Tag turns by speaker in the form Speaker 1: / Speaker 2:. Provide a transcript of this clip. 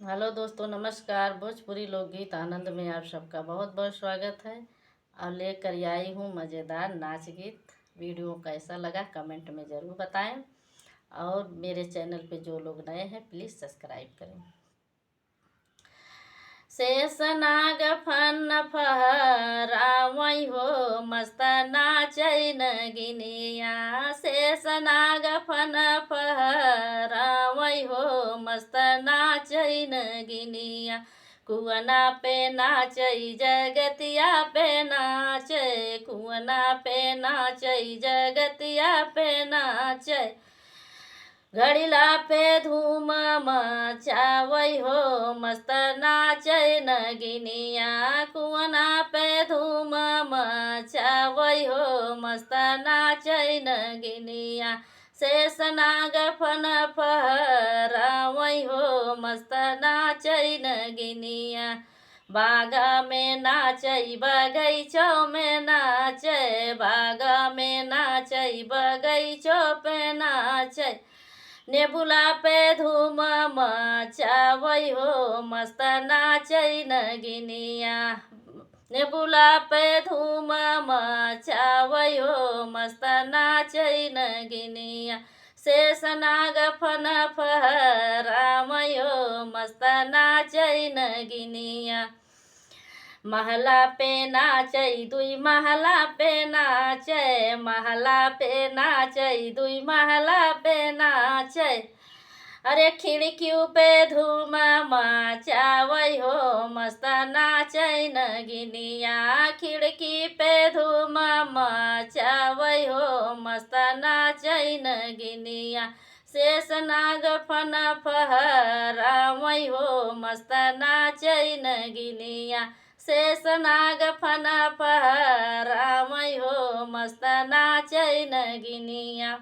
Speaker 1: Hello दोस्तों, नमस्कार। भोजपुरी लोकगीत आनंद में आप सबका बहुत बहुत स्वागत है। और लेकर आई हूँ मज़ेदार नाच गीत। वीडियो कैसा लगा कमेंट में ज़रूर बताएं। और मेरे चैनल पे जो लोग नए हैं प्लीज़ सब्सक्राइब करें। शेषनाग फन फहरावई हो मस्त नाचै नगिनिया। शेषनाग फन फहरावई हो मस्त नाचै नगिनिया। कुअना पे नाचै जगतिया पे नाचै, कुअना पे नाचै जगतिया पे नाचै। घड़िला पे धूम मचावै हो मस्त नाचै नगिनिया। कुअना पे धूम मचावै हो मस्त नाचै नगिनिया। शेषनाग फन फहरावै हो मस्त नाचै नगिनिया। बागा में नाचै बगैचो में नाचै, बागा में नाचै बगैचो पे नाचै। नेबुला पे धूम मचावै हो मस्त नाचै नगिनिया। नेबुला पे धूम मचावै हो मस्त नाचै नगिनिया। शेषनाग फन फहरावै हो मस्त नाचै नगिनिया। महला पे नाचै दुई महला पे नाचै, महला पे नाचै दुई महला पे नाचै। अरे खिड़कियों पे धूम मचावै हो मस्त नाचै नगिनिया। खिड़की पे धूम मचावै हो मस्त नाचै नगिनिया। शेषनाग फन फहरावै हो मस्त नाचै नगिनिया। शेषनाग फन फहरावै हो मस्त नाचै नगिनिया।